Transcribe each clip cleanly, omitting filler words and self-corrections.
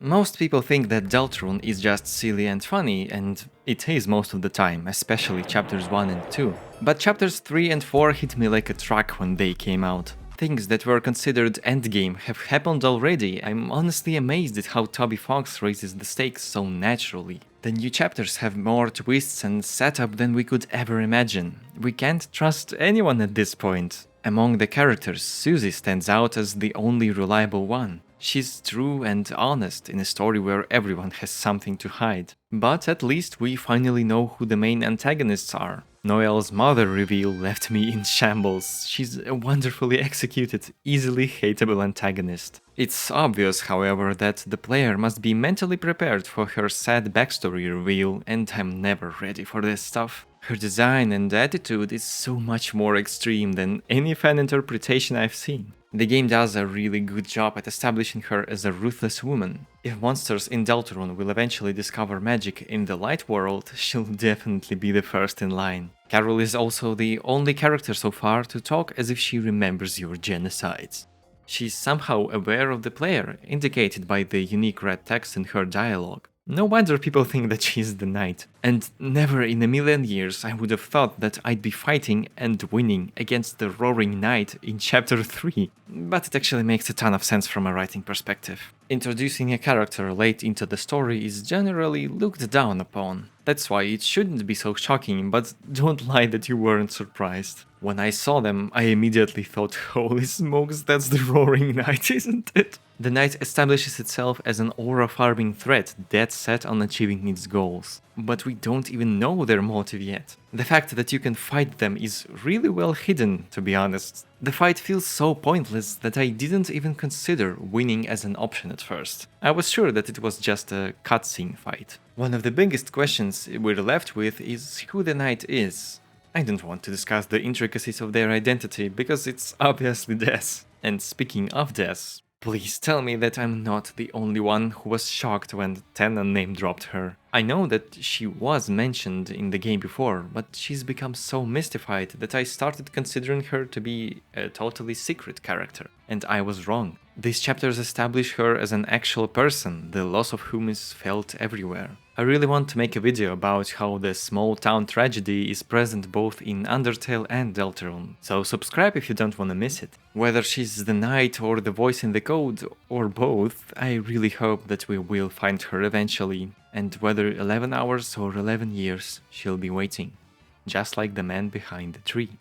Most people think that Deltarune is just silly and funny, and it is most of the time, especially chapters 1 and 2. But chapters 3 and 4 hit me like a truck when they came out. Things that were considered endgame have happened already. I'm honestly amazed at how Toby Fox raises the stakes so naturally. The new chapters have more twists and setup than we could ever imagine. We can't trust anyone at this point. Among the characters, Susie stands out as the only reliable one. She's true and honest in a story where everyone has something to hide. But at least we finally know who the main antagonists are. Noelle's mother reveal left me in shambles. She's a wonderfully executed, easily hateable antagonist. It's obvious, however, that the player must be mentally prepared for her sad backstory reveal, and I'm never ready for this stuff. Her design and attitude is so much more extreme than any fan interpretation I've seen. The game does a really good job at establishing her as a ruthless woman. If monsters in Deltarune will eventually discover magic in the light world, she'll definitely be the first in line. Carol is also the only character so far to talk as if she remembers your genocides. She's somehow aware of the player, indicated by the unique red text in her dialogue. No wonder people think that she's the knight. And never in a million years I would have thought that I'd be fighting and winning against the Roaring Knight in chapter 3. But it actually makes a ton of sense from a writing perspective. Introducing a character late into the story is generally looked down upon. That's why it shouldn't be so shocking, but don't lie that you weren't surprised. When I saw them, I immediately thought, holy smokes, that's the Roaring Knight, isn't it? The knight establishes itself as an aura-farming threat dead set on achieving its goals. But we don't even know their motive yet. The fact that you can fight them is really well hidden, to be honest. The fight feels so pointless that I didn't even consider winning as an option at first. I was sure that it was just a cutscene fight. One of the biggest questions we're left with is who the knight is. I don't want to discuss the intricacies of their identity because it's obviously Des. And speaking of Des, please tell me that I'm not the only one who was shocked when Tenna name-dropped her. I know that she was mentioned in the game before, but she's become so mystified that I started considering her to be a totally secret character. And I was wrong. These chapters establish her as an actual person, the loss of whom is felt everywhere. I really want to make a video about how the small town tragedy is present both in Undertale and Deltarune, so subscribe if you don't want to miss it. Whether she's the knight or the voice in the code, or both, I really hope that we will find her eventually, and whether 11 hours or 11 years, she'll be waiting, just like the man behind the tree.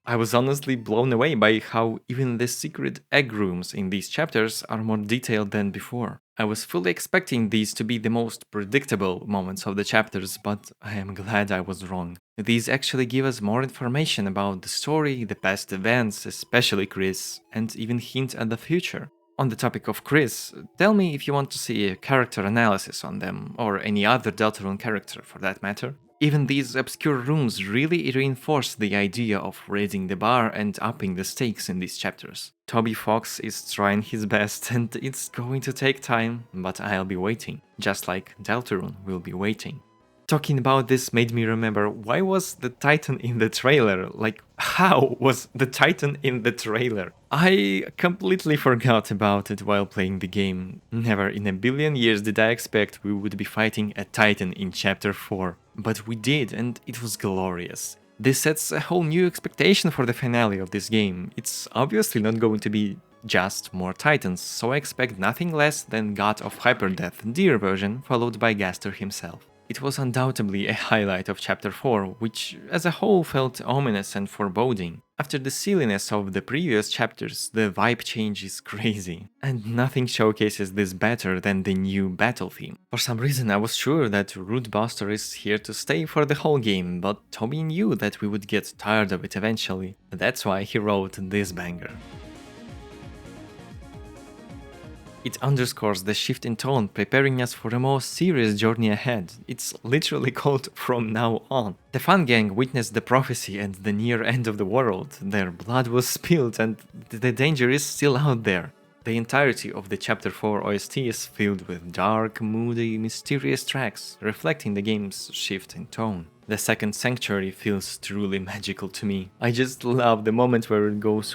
I was honestly blown away by how even the secret egg rooms in these chapters are more detailed than before. I was fully expecting these to be the most predictable moments of the chapters, but I am glad I was wrong. These actually give us more information about the story, the past events, especially Chris, and even hint at the future. On the topic of Chris, tell me if you want to see a character analysis on them, or any other Deltarune character for that matter. Even these obscure rooms really reinforce the idea of raising the bar and upping the stakes in these chapters. Toby Fox is trying his best and it's going to take time, but I'll be waiting, just like Deltarune will be waiting. Talking about this made me remember, why was the Titan in the trailer? Like, how was the Titan in the trailer? I completely forgot about it while playing the game. Never in a billion years did I expect we would be fighting a Titan in chapter 4. But we did, and it was glorious. This sets a whole new expectation for the finale of this game. It's obviously not going to be just more Titans, so I expect nothing less than God of Hyperdeath Deer version followed by Gaster himself. It was undoubtedly a highlight of chapter 4, which as a whole felt ominous and foreboding. After the silliness of the previous chapters, the vibe change is crazy, and nothing showcases this better than the new battle theme. For some reason I was sure that Rootbuster is here to stay for the whole game, but Toby knew that we would get tired of it eventually. That's why he wrote this banger. It underscores the shift in tone, preparing us for a more serious journey ahead. It's literally called From Now On. The Fun Gang witnessed the prophecy and the near end of the world. Their blood was spilled and the danger is still out there. The entirety of the Chapter 4 OST is filled with dark, moody, mysterious tracks, reflecting the game's shift in tone. The second Sanctuary feels truly magical to me. I just love the moment where it goes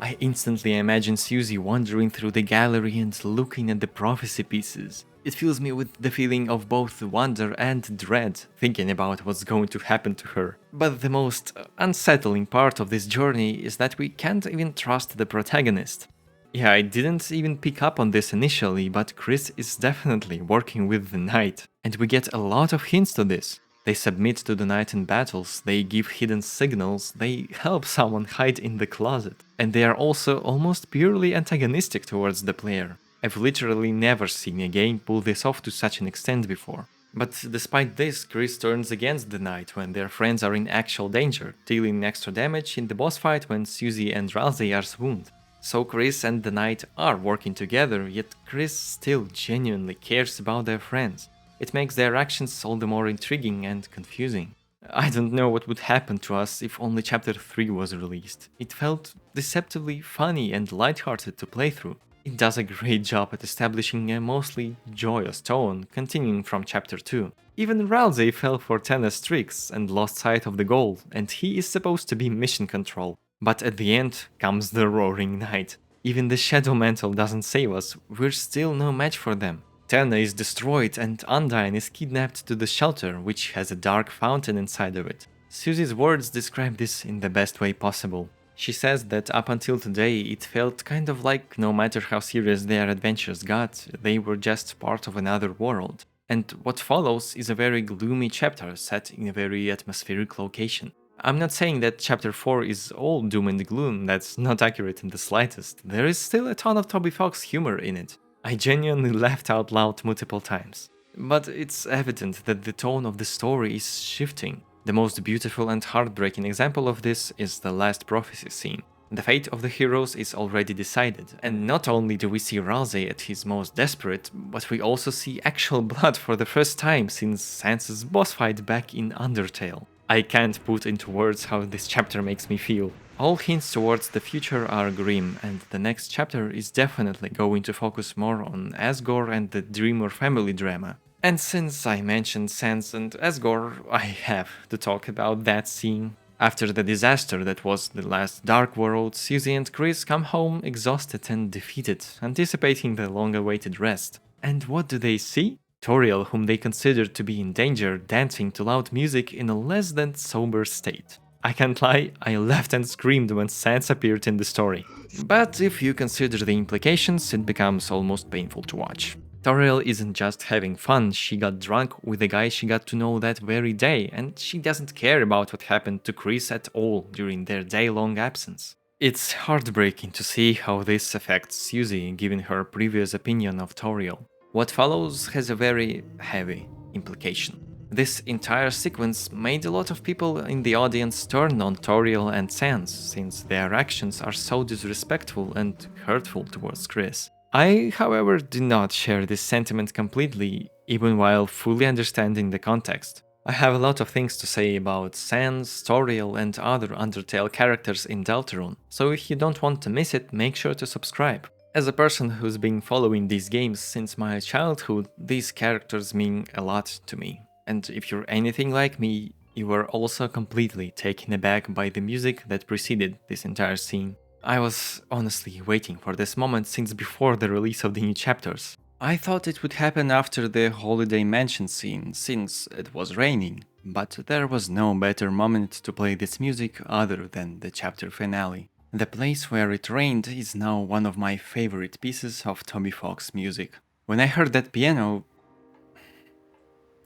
I instantly imagine Susie wandering through the gallery and looking at the prophecy pieces. It fills me with the feeling of both wonder and dread, thinking about what's going to happen to her. But the most unsettling part of this journey is that we can't even trust the protagonist. Yeah, I didn't even pick up on this initially, but Chris is definitely working with the knight, and we get a lot of hints to this. They submit to the knight in battles, they give hidden signals, they help someone hide in the closet, and they are also almost purely antagonistic towards the player. I've literally never seen a game pull this off to such an extent before. But despite this, Chris turns against the knight when their friends are in actual danger, dealing extra damage in the boss fight when Susie and Ralsei are swooned. So Chris and the knight are working together, yet Chris still genuinely cares about their friends. It makes their actions all the more intriguing and confusing. I don't know what would happen to us if only Chapter 3 was released. It felt deceptively funny and lighthearted to play through. It does a great job at establishing a mostly joyous tone, continuing from Chapter 2. Even Ralsei fell for Tenna's tricks and lost sight of the goal, and he is supposed to be mission control. But at the end comes the Roaring Knight. Even the Shadow Mantle doesn't save us, we're still no match for them. Tenna is destroyed and Undyne is kidnapped to the shelter, which has a dark fountain inside of it. Susie's words describe this in the best way possible. She says that up until today it felt kind of like no matter how serious their adventures got, they were just part of another world. And what follows is a very gloomy chapter set in a very atmospheric location. I'm not saying that Chapter 4 is all doom and gloom, that's not accurate in the slightest. There is still a ton of Toby Fox humor in it. I genuinely laughed out loud multiple times. But it's evident that the tone of the story is shifting. The most beautiful and heartbreaking example of this is the last prophecy scene. The fate of the heroes is already decided, and not only do we see Ralsei at his most desperate, but we also see actual blood for the first time since Sansa's boss fight back in Undertale. I can't put into words how this chapter makes me feel. All hints towards the future are grim, and the next chapter is definitely going to focus more on Asgore and the Dreamer family drama. And since I mentioned Sans and Asgore, I have to talk about that scene. After the disaster that was the last Dark World, Susie and Chris come home exhausted and defeated, anticipating the long-awaited rest. And what do they see? Toriel, whom they considered to be in danger, dancing to loud music in a less than sober state. I can't lie, I laughed and screamed when Sans appeared in the story. But if you consider the implications, it becomes almost painful to watch. Toriel isn't just having fun, she got drunk with a guy she got to know that very day, and she doesn't care about what happened to Chris at all during their day-long absence. It's heartbreaking to see how this affects Susie, given her previous opinion of Toriel. What follows has a very heavy implication. This entire sequence made a lot of people in the audience turn on Toriel and Sans, since their actions are so disrespectful and hurtful towards Chris. I, however, do not share this sentiment completely, even while fully understanding the context. I have a lot of things to say about Sans, Toriel, and other Undertale characters in Deltarune, so if you don't want to miss it, make sure to subscribe. As a person who's been following these games since my childhood, these characters mean a lot to me. And if you're anything like me, you were also completely taken aback by the music that preceded this entire scene. I was honestly waiting for this moment since before the release of the new chapters. I thought it would happen after the Holiday Mansion scene, since it was raining, but there was no better moment to play this music other than the chapter finale. The place where it rained is now one of my favorite pieces of Toby Fox music. When I heard that piano,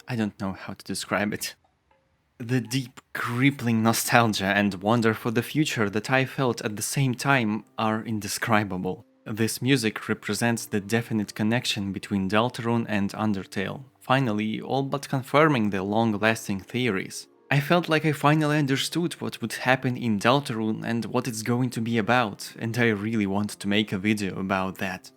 I don't know how to describe it. The deep, crippling nostalgia and wonder for the future that I felt at the same time are indescribable. This music represents the definite connection between Deltarune and Undertale, finally all but confirming the long-lasting theories. I felt like I finally understood what would happen in Deltarune and what it's going to be about, and I really want to make a video about that.